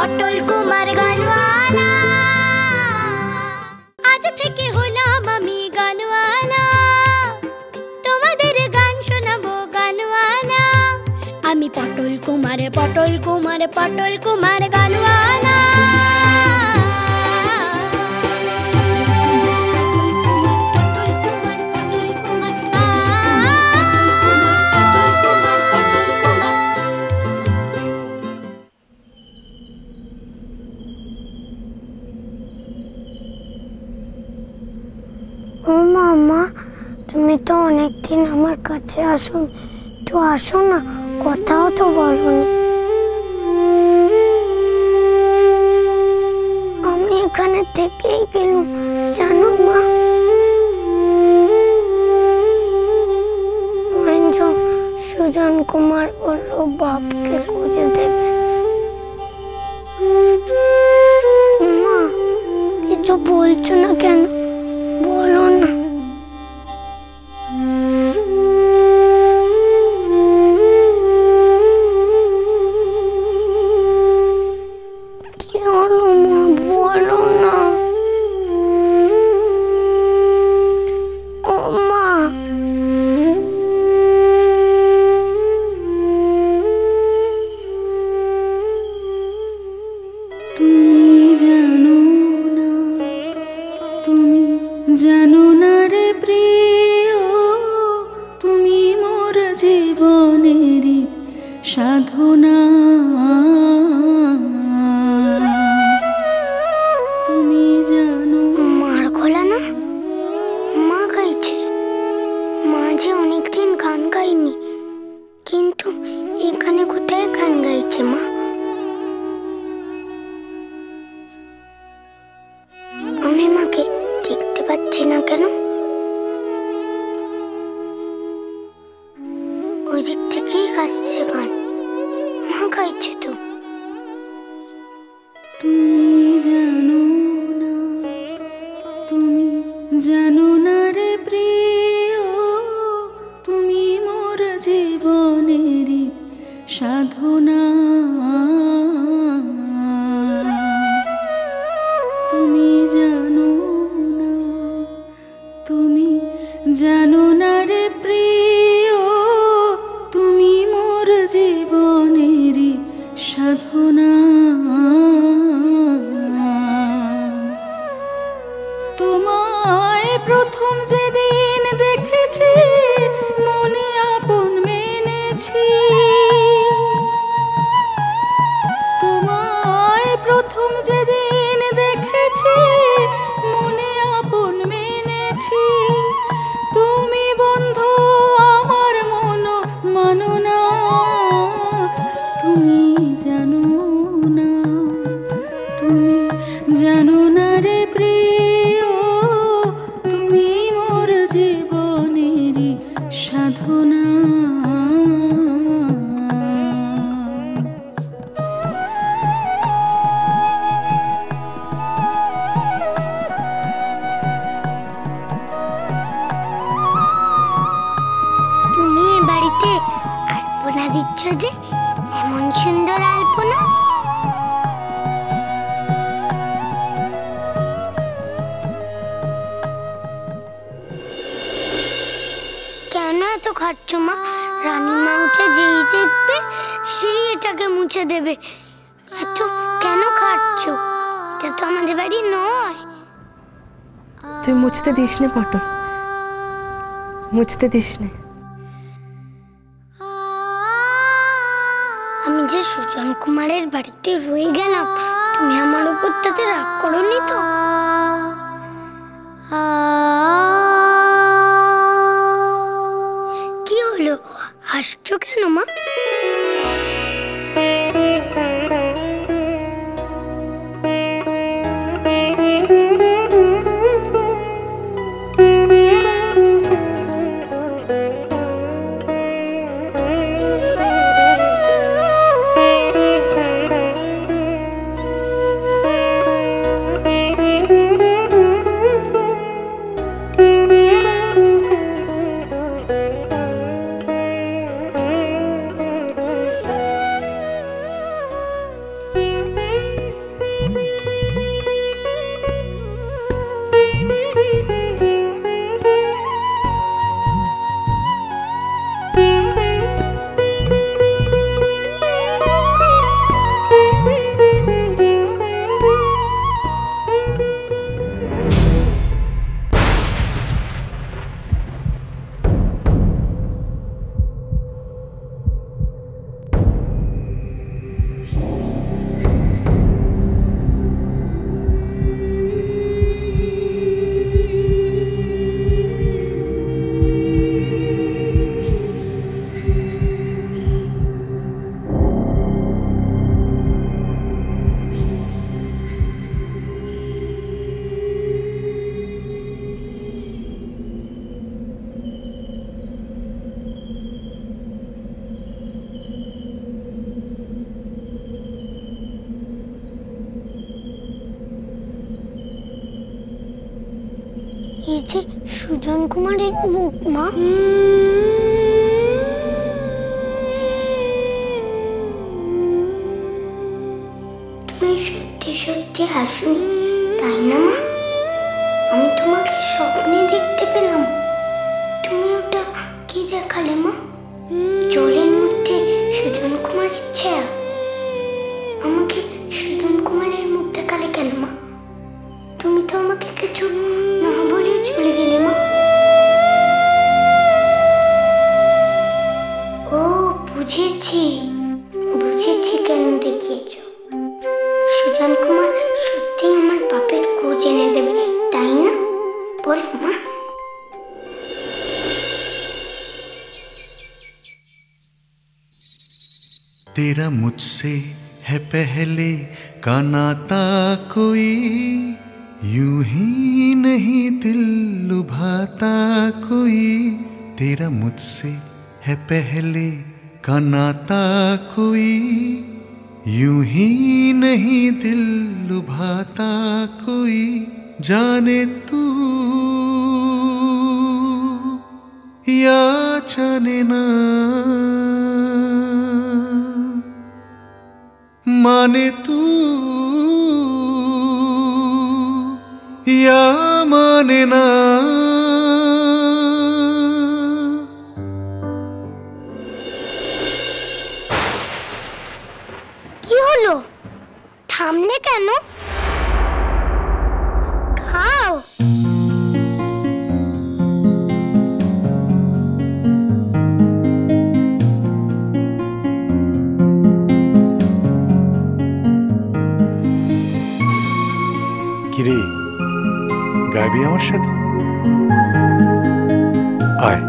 পটল কুমার গানওয়ালা। আজ থেকে হলাম আমি গানওয়ালা, তোমাদের গান শোনাবো গানওয়ালা। আমি পটল কুমার পটল কুমার পটল কুমার গানওয়ালা। ও মামা, তুমি তো অনেকদিন আমার কাছে আসো, একটু আসো না, কথাও তো বলোনি। আমি এখানে থেকেই গেলাম জানো মা। সুজন কুমার বলল বাপকে খুঁজে দেবে। মা, কিছু বলছো না কেন? বলো না। কি হলো মা, বলো না। ও মা, জানো না রে প্রিয়, তুমি মোর জীবনেরই সাধনা। তুমি জানো। মার খোলা না, মা গাইছে। মা যে অনেকদিন গান গাইনি, কিন্তু এখানে কোথায় গান গাইছে মা? আমি মাকে দেখতে পাচ্ছি না কেন? ওই দিক থেকেই আসছে গান, মা গাইছে তো। তুমি জানো না, তুমি জানো না রে প্রিয়, তুমি মোর জীবনেরই সাধনা। তুমি জানো না, তুমি জানো না রে প্রিয়, তুমি মোর জীবনেরই সাধনা। তোমায় প্রথম যেদিন দেখেছি, মনে আপন মেনেছি। তোমায় প্রথম যেদিন দেখেছি, মনে আপন মেনেছি। তুমি বন্ধু আমার মন মানো না। তুমি জানো না, তুমি জানো না রে প্রিয়, তুমি মোর জীবনেরই সাধনা। তুমি এ বাড়িতে আলপনা দিচ্ছ যে, এমন সুন্দর আলপনা। কেন এত খাচ্ছ মা? রানীমা উঠে যেই দেখবে সেই এটাকে মুছে দেবে। এত কেন খাচ্ছ? এটা তো আমাদের বাড়ি নয়। তুই মুছতে দিস নে পটল, মুছতে দিস নে। আমি যে সুজন কুমারের বাড়িতে রয়ে গেলাম, তুমি আমার উপর তাতে রাগ করোনি তো? কি হলো, হাসছো কেন মা? যে সুজন কুমারের মুখ মা। তুমি সত্যি সত্যি হাসনি, তাই না মা? আমি তোমাকে স্বপ্নে দেখতে পেলাম। তুমি ওটা কি দেখালে মা? জলের মধ্যে সুজন কুমারের ছায়া। আমাকে সুজন কুমারের মুখ দেখালে কেন মা? তুমি তো আমাকে কিছু না বলেই চলে গেলে মা। ও বুঝেছি, বুঝেছি কেন দেখিয়েছ। সুজন কুমার সত্যি আমার বাপের খোঁজ এনে দেবে, তাই না? বলো মা। तेरा मुझसे है पहले का नाता कोई, यूं ही नहीं दिल लुभाता कोई। तेरा मुझसे है पहले का नाता कोई, यूं ही नहीं दिल लुभाता कोई। जाने तू या जाने ना, माने तू या माने ना। কি হলো? থামলে কেন? খাও। কিরে, গাইবি আমার সাথে? আয়।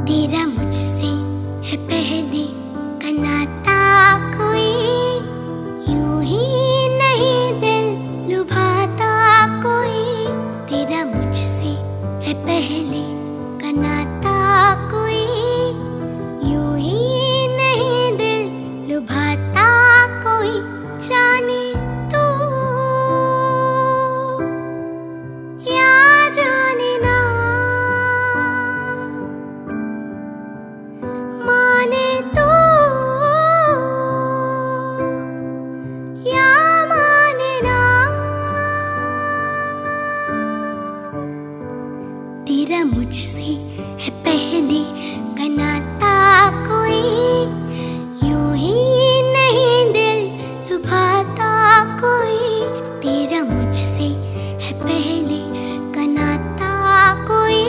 तेरा मुझसे है पहले का नाता कोई, यूं ही नहीं दिल लुभाता कोई। तेरा मुझसे है पहले का नाता कोई,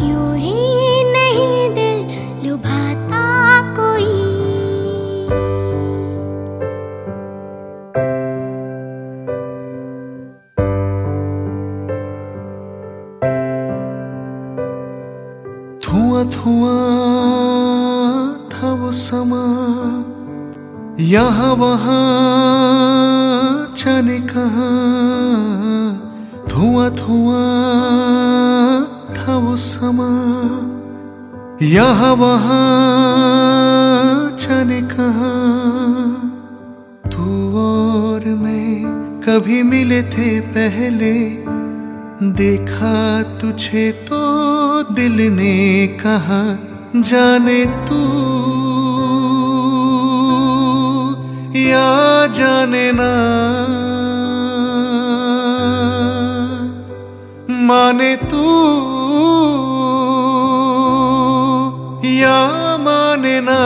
यूं ही नहीं दिल लुभाता कोई। धुआं धुआं था वो समा, यहाँ वहाँ जाने कहाँ। धुआं धुआं था वो समा, यहाँ वहाँ जाने कहाँ। तू और मैं कभी मिले थे पहले, देखा तुझे तो दिल ने कहा जाने तू या जाने ना, माने तू या माने ना।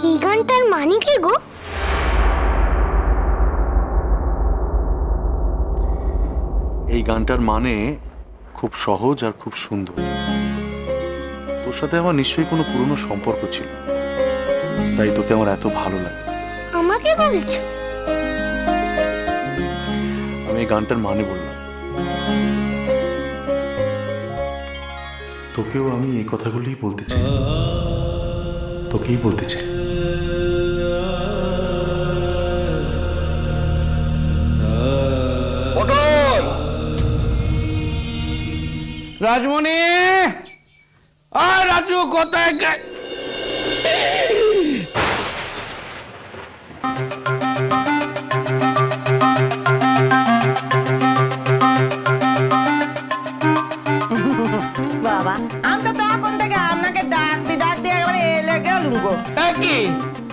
এই গানটার মানে কি গো? এই গানটার মানে খুব সহজ আর খুব সুন্দর। তোর সাথে আমার নিশ্চয়ই কোনো পুরনো সম্পর্ক ছিল, তাই তোকে আমার এত ভালো লাগে। আমাকে বলছো? আমি এই গানটার মানে বললাম। তোকেও আমি এই কথাগুলোই বলতে চাই, তোকেই বলতে চাই। রাজমণি, আর রাজু কোথায়? বাবা, আমি তো তখন থেকে আপনাকে ডাকতে একবারে এলে গেলুম গো। কি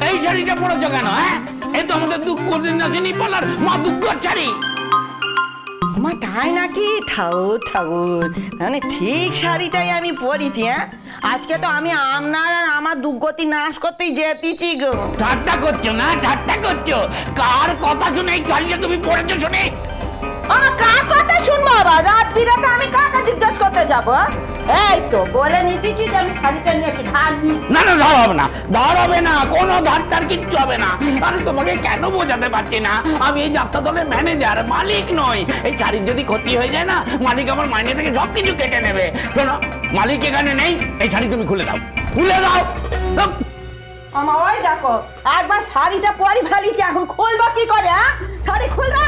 এই শাড়িটা পড়েছো কেন? হ্যাঁ, এই তো আমাদের দুঃখ দিন আসেনি পালার মা দুঃখ শাড়ি। আমার তাই নাকি? ঠাকুর ঠাকুর, মানে ঠিক শাড়িটাই আমি পরেছি। হ্যাঁ, আজকে তো আমি আপনার আর আমার দুর্গতি নাশ করতেই যেতেছি গো। ঠাট্টা করছো না? ঠাট্টা করছো? কার কথা শুনে এই শাড়িটা তুমি পড়েছো শুনে? আমার কার কথা শুনবো বাবা? রাত বিরাতে আমি কাকে জিজ্ঞেস করতে যাবো? এই তো বলে নিতেছি যে আমি শাড়িটা নিয়েছি, ধার নিয়েছি। না না, ধার হবে না, ধার হবে না, কোনো ধারটার কিচ্ছু হবে না। আরে তোমাকে কেন বোঝাতে পারছি না, আমি এই যাত্রা দলের ম্যানেজার, মালিক নই। এই শাড়ির যদি ক্ষতি হয়ে যায় না, মালিক আমার মাইনে থেকে সবকিছু কেটে নেবে। শোনো, মালিক এখানে নেই, এই শাড়ি তুমি খুলে দাও, খুলে দাও। আমার ওই দেখো, একবার শাড়িটা পরি ফেলিছি, এখন খুলবো কি করে? হ্যাঁ, শাড়ি খুলবো।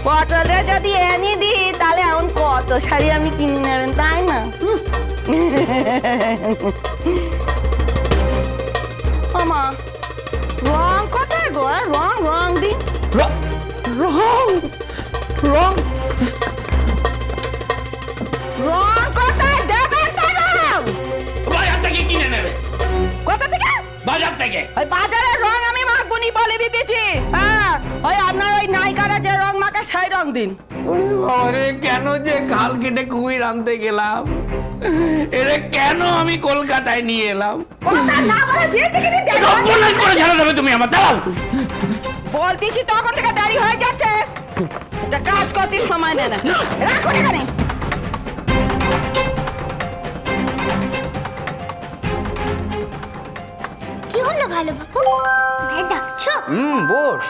পটলে যদি এনে দিই তাহলে এখন কত শাড়ি আমি কিনে নেবেন, তাই না? মামা, রং কোথায় গো? রং রং দিন। রং রং রং কোথায় দেবেন তো? রং বাজার থেকে কিনে নেবে। কোথা থেকে? বাজার থেকে। ওই বাজারের রং আমি মাখবনি বলে দিতেছি। হ্যাঁ, ওই আপনার ওই নায়িকারা যে রং মাখে সেই রং দিন। আরে কেন যে খাল কেটে কুমির আনতে গেলাম, এরে কেন আমি কলকাতায় নিয়ে এলাম? কথা না বলে যে থেকে সর্বনাশ করে ঝাড়া দেবে তুমি আমার। দাঁড়াও, বলতেছি তখন থেকে দেরি হয়ে যাচ্ছে, এটা কাজ করতে সময় নেই না। রাখো এখানে। কি হলো ভালো বাবু, ভাই ডাকছো? বস।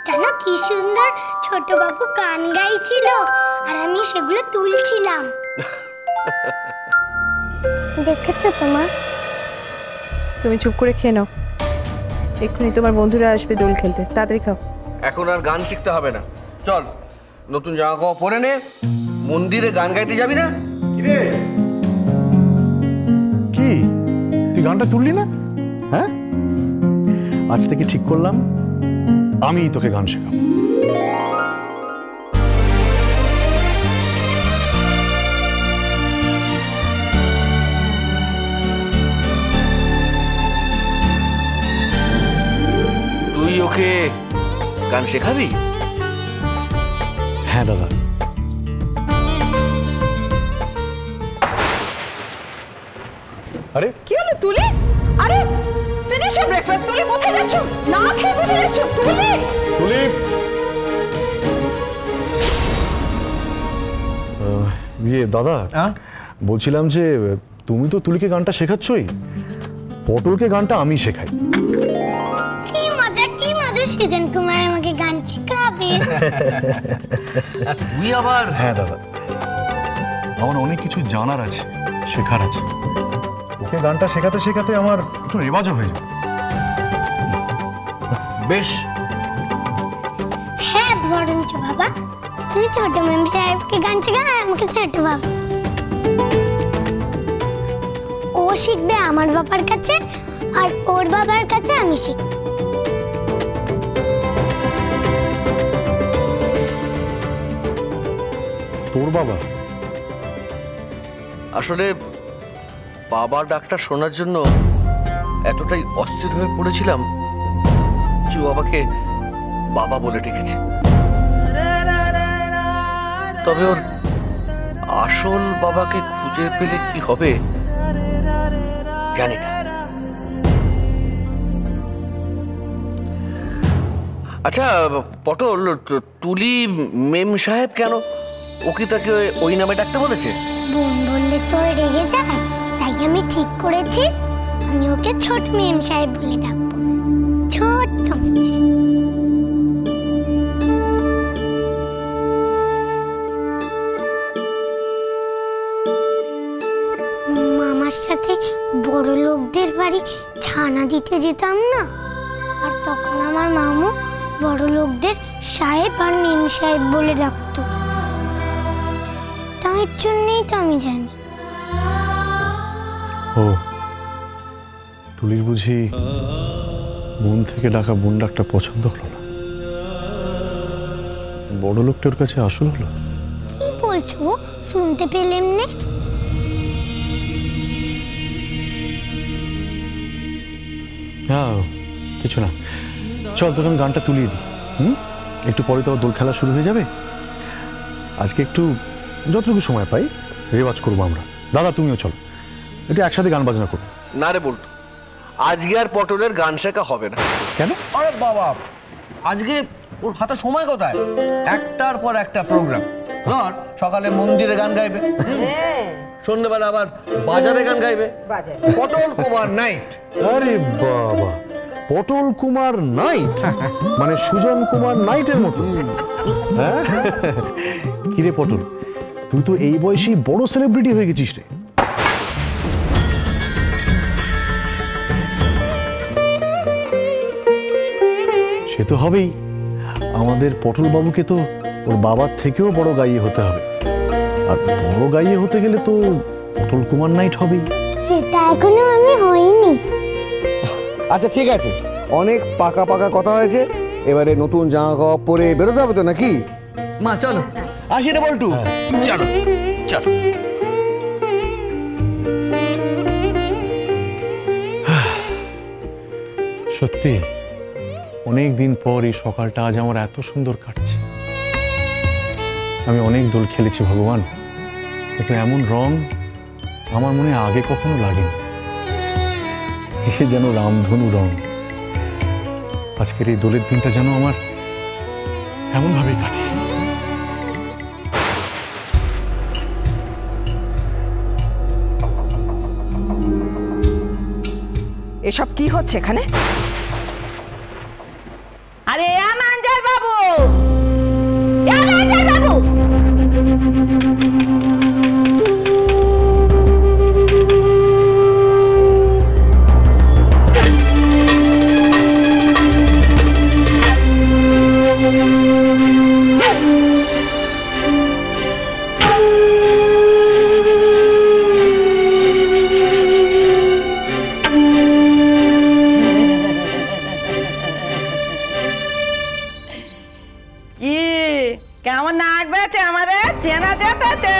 জানো কি সুন্দর ছোট বাবু গান গাইছিল, আর আমি সেগুলো তুলছিলাম। দেখেছো তোমা? তুমি চুপ করে খেয়ে নাও, এক্ষুনি তোমার বন্ধুরা আসবে দোল খেলতে, তাড়াতাড়ি খাও। এখন আর গান শিখতে হবে না, চল নতুন জামা কাপড় পরে নে, মন্দিরে গান গাইতে যাবি না? কি তুই গানটা তুললি না? হ্যাঁ, আজ থেকে ঠিক করলাম আমিই তোকে গান শেখাবো। তুই ওকে গান শেখাবি? হ্যাঁ দাদা। আরে কি হলো তুলি? আরে ফিনিশ ইওর ব্রেকফাস্ট। তুলি কোথায় যাচ্ছ? না খেয়ে কোথায় যাচ্ছ তুলি? তুলি, দাদা বলছিলাম যে তুমি তো তুলিকে গানটা শেখাচ্ছই, পটলকে গানটা আমি শেখাই। কি মজা সৃজন কুমার আমাকে গান শেখাবে। তুই আবার? হ্যাঁ দাদা, আমার অনেক কিছু জানার আছে, শেখার আছে। ওকে গানটা শেখাতে শেখাতে আমার একটু রেওয়াজও হয়ে যাবে। বেশ। হ্যাঁ বরঞ্চ বাবা, তুমি ছোট মেম সাহেবকে গান শেখাও, আমাকে ছোট বাবা। ও শিখবে আমার বাবার কাছে, আর ওর বাবার কাছে আমি শিখব। তোর বাবা? আসলে বাবার ডাকটা শোনার জন্য এতটাই অস্থির হয়ে পড়েছিলাম যে ও আমাকে বাবা বলে ডেকেছে। তবে ওর আসল বাবাকে খুঁজে পেলে কি হবে জানি না। আচ্ছা পটল, তুলি মেম সাহেব কেন? ও কি তাকে ওই নামে ডাকতে বলেছে? বোন বললে তো রেগে যায়, তাই আমি ঠিক করেছি আমি ওকে ছোট মেম সাহেব বলে ডাকবো। ছোট মেম সাহেব। মামার সাথে বড় লোকদের বাড়ি ছানা দিতে যেতাম না, আর তখন আমার মামু বড় লোকদের সাহেব আর মেম সাহেব বলে ডাকতো, তাই জন্যই তো আমি জানি। ও তুলির বুঝি বোন থেকে ডাকা বোন ডাকটা পছন্দ হলো না, বড় লোকটার কাছে আসল হলো। কি বলছো? শুনতে পেলেন না? হ্যাঁ কিছু না, চল তখন গানটা তুলিয়ে দিই। একটু পরে তো দোল খেলা শুরু হয়ে যাবে। আজকে একটু যতটুকু সময় পাই রেওয়াজ করবো আমরা। দাদা তুমিও চলো, একটু একসাথে গান বাজনা করবো। না রে বল্টু, আজকে আর পটলের গান শেখা হবে না। কেন? আরে বাবা, আজকে ওর হাতে সময় কোথায়? একটার পর একটা প্রোগ্রাম। ধর সকালে মন্দিরে গান গাইবে, সন্ধ্যেবেলা আবার বাজারে গান গাইবে, পটল কুমার নাইট। আরে বাবা, পটল কুমার নাইট মানে সুজন কুমার নাইটের মতো। হ্যাঁ কিরে পটল, তুই তো এই বয়সেই বড় সেলিব্রিটি হয়ে গেছিস রে। সে তো হবেই, আমাদের পটল বাবুকে তো ওর বাবার থেকেও বড় গাইয়ে হতে হবে, আর বড় গাইয়ে হতে গেলে তো পটল কুমার নাইট হবেই। সেটা এখনো আমি হইনি। আচ্ছা ঠিক আছে, অনেক পাকা পাকা কথা হয়েছে, এবারে নতুন জামা কাপড় পরে বেরোতে হবে তো নাকি? মা চলো, আসি রে বল্টু। চলো চলো। সত্যি অনেক দিন পর এই সকালটা আজ আমার এত সুন্দর কাটছে। আমি অনেক দোল খেলেছি ভগবান, কিন্তু এমন রং আমার মনে আগে কখনো লাগেনি। এ যেন রামধনু রং। আজকের এই দোলের দিনটা যেন আমার এমন ভাবে কাটে। এসব কি হচ্ছে এখানে? আরে মাঞ্জার বাবু, মাঞ্জার বাবু, কেমন নাক বেছে আমারে চেনা যেতেছে?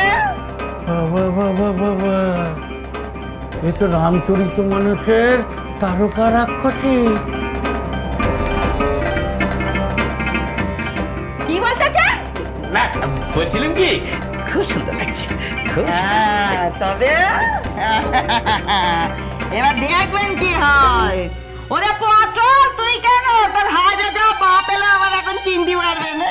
বাবা বাবা বাবা, এ তো রামচরিত মানুষের তারকা রাক্ষসী। কি বলতেছে? না বলছিলাম কি, খুব সুন্দর লাগছে। তবে এবার দেখবেন কি হয়। ওরে পটল, তুই কেন তোর হাজে যা বাপ এলে আমার এখন চিনতে পারবে না।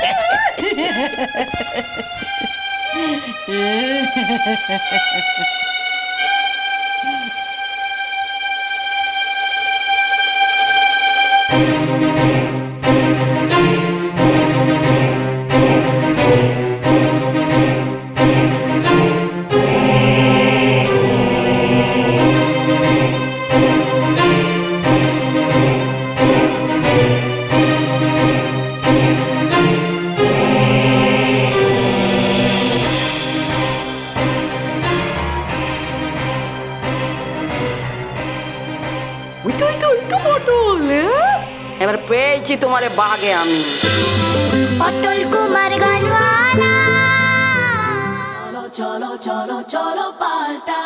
এবার পেয়েছি তোমারে বাগে আমি। পটল কুমার গানওয়ালা। চলো চলো চলো চলো পাল্টা